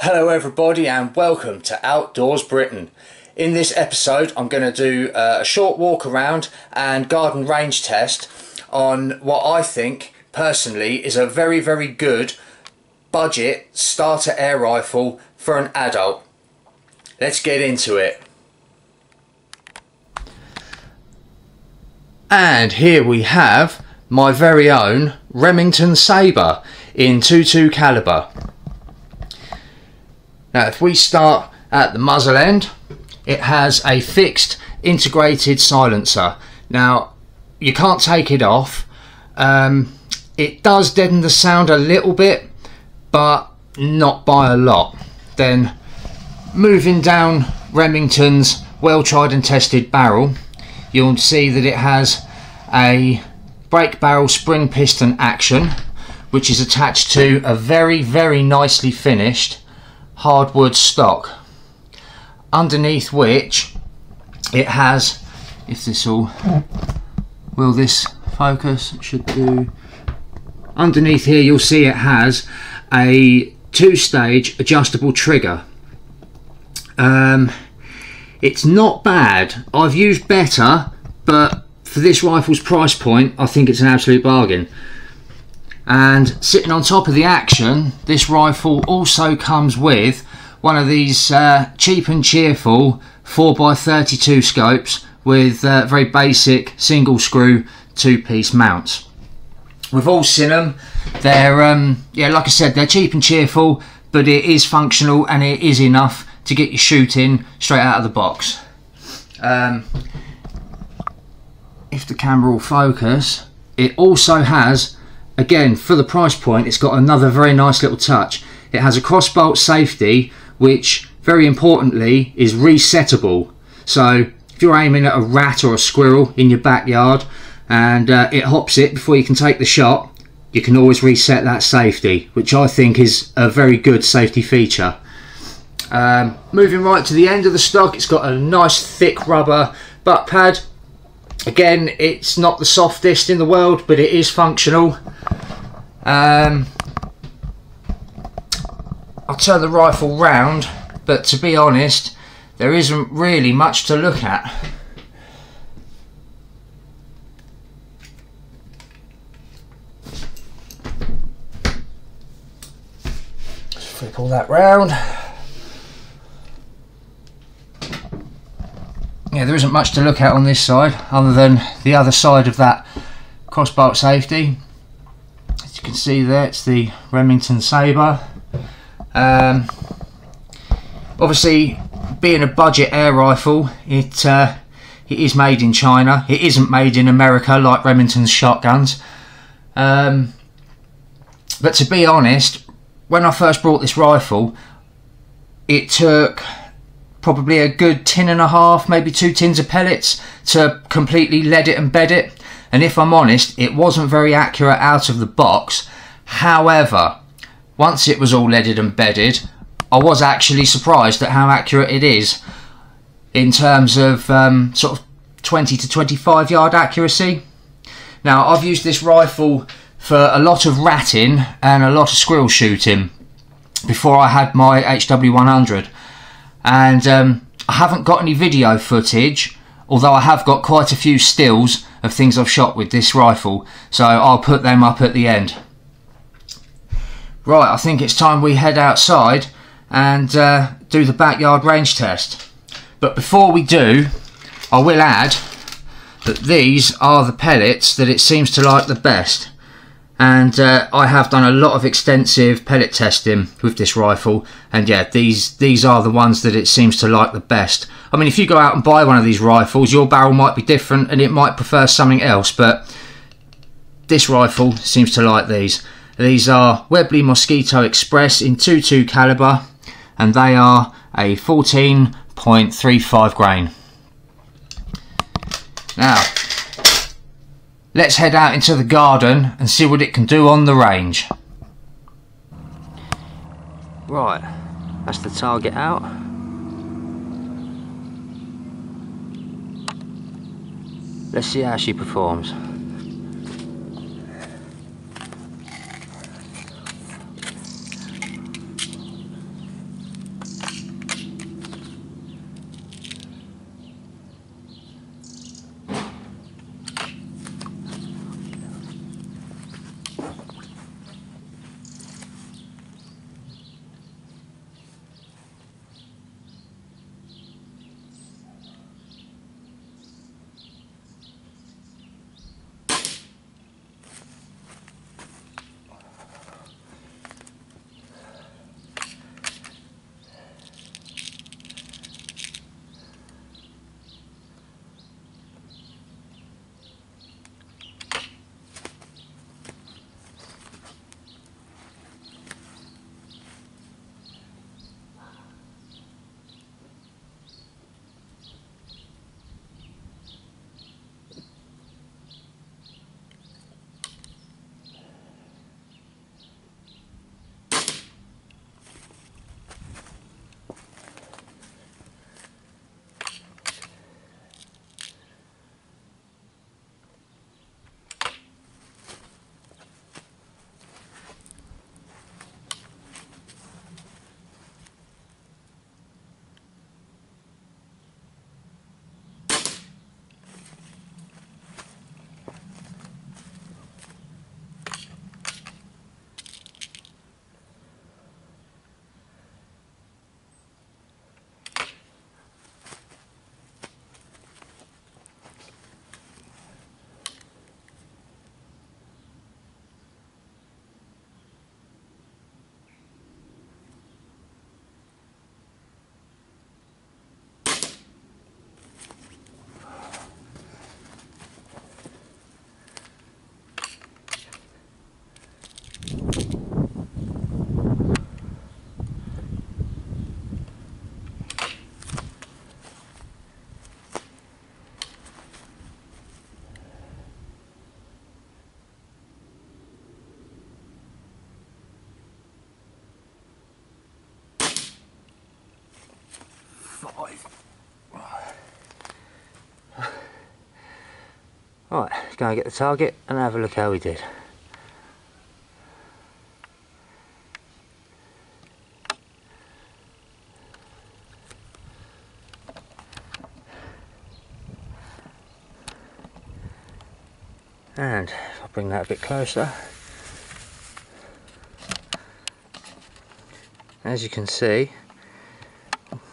Hello everybody and welcome to Outdoors Britain. In this episode I'm going to do a short walk around and garden range test on what I think personally is a very good budget starter air rifle for an adult. Let's get into it. And here we have my very own Remington Sabre in .22 caliber. Now if we start at the muzzle end, it has a fixed integrated silencer. Now you can't take it off. It does deaden the sound a little bit, but not by a lot. Then moving down Remington's well tried and tested barrel, you'll see that it has a brake barrel spring piston action, which is attached to a very nicely finished hardwood stock, underneath which it has, if this will this focus, it should do. Underneath here you'll see it has a 2-stage adjustable trigger. It's not bad. I've used better, but for this rifle's price point I think it's an absolute bargain. And sitting on top of the action, this rifle also comes with one of these cheap and cheerful 4x32 scopes with very basic single screw 2-piece mounts. We've all seen them. They're yeah, like I said, they're cheap and cheerful, but it is functional and it is enough to get you shooting straight out of the box. If the camera will focus, it also has, again, for the price point, it's got another very nice little touch. It has a crossbolt safety, which very importantly is resettable. So if you're aiming at a rat or a squirrel in your backyard and it hops it before you can take the shot, you can always reset that safety, which I think is a very good safety feature. Moving right to the end of the stock, it's got a nice thick rubber butt pad. Again, it's not the softest in the world, but it is functional. I'll turn the rifle round, but to be honest, there isn't really much to look at. Let's flip all that round. Yeah, there isn't much to look at on this side other than the other side of that crossbolt safety. As you can see there, it's the Remington Sabre. Obviously, being a budget air rifle, it is made in China. It isn't made in America like Remington's shotguns. But to be honest, when I first bought this rifle, it took probably a good tin and a half, maybe 2 tins of pellets to completely lead it and bed it. And if I'm honest, it wasn't very accurate out of the box. However, once it was all leaded and bedded, I was actually surprised at how accurate it is in terms of sort of 20 to 25 yard accuracy. Now, I've used this rifle for a lot of ratting and a lot of squirrel shooting before I had my HW100. And I haven't got any video footage, although I have got quite a few stills of things I've shot with this rifle, so I'll put them up at the end. Right, I think it's time we head outside and do the backyard range test. But before we do, I will add that these are the pellets that it seems to like the best. And I have done a lot of extensive pellet testing with this rifle, and yeah, these are the ones that it seems to like the best. I mean, if you go out and buy one of these rifles, your barrel might be different and it might prefer something else, but this rifle seems to like these. These are Webley Mosquito Express in .22 caliber, and they are a 14.35 grain. Now, let's head out into the garden and see what it can do on the range. Right, that's the target out. Let's see how she performs. Right, let's go and get the target and have a look how we did. And if I bring that a bit closer, as you can see,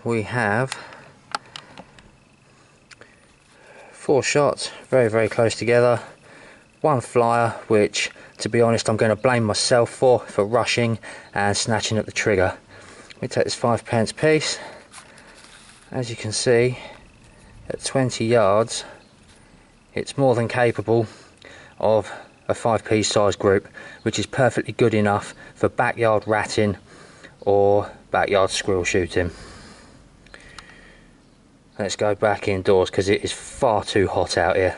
we have 4 shots very close together, 1 flyer, which to be honest I'm going to blame myself for rushing and snatching at the trigger. We take this 5p piece. As you can see, at 20 yards it's more than capable of a 5p size group, which is perfectly good enough for backyard ratting or backyard squirrel shooting. Let's go back indoors because it is far too hot out here.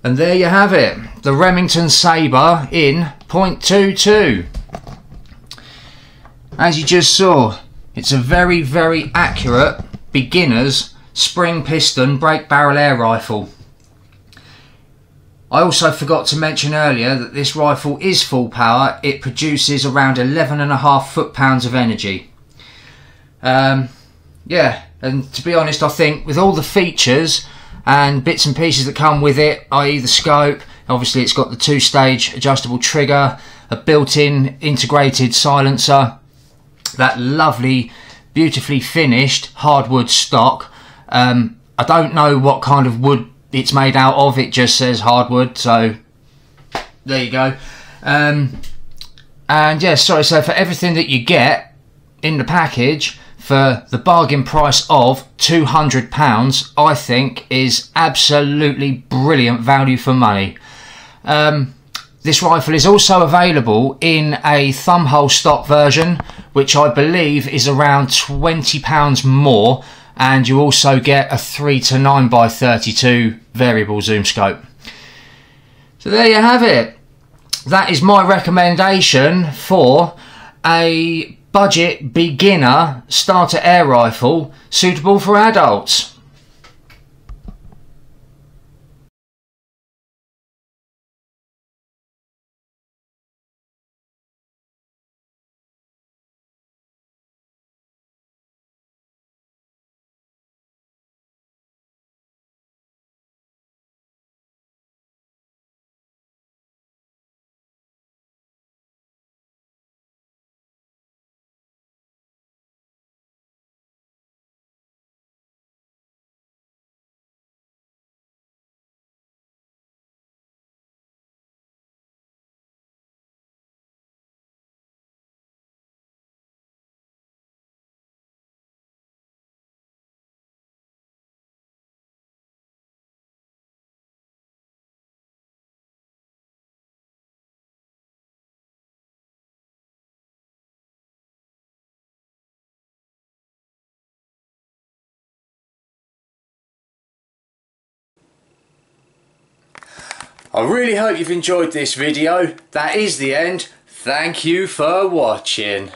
And there you have it, the Remington Sabre in .22. As you just saw, it's a very accurate beginner's spring piston break barrel air rifle. I also forgot to mention earlier that this rifle is full power. It produces around 11.5 foot-pounds of energy. Yeah, and to be honest, I think with all the features and bits and pieces that come with it, i.e. the scope, obviously it's got the 2-stage adjustable trigger, a built-in integrated silencer, that lovely beautifully finished hardwood stock. I don't know what kind of wood it's made out of, it just says hardwood, so there you go. And yeah, sorry, so for everything that you get in the package for the bargain price of £200, I think is absolutely brilliant value for money. This rifle is also available in a thumbhole stock version, which I believe is around £20 more, and you also get a 3 to 9x32 variable zoom scope. So there you have it. That is my recommendation for a budget beginner starter air rifle suitable for adults. I really hope you've enjoyed this video. That is the end. Thank you for watching.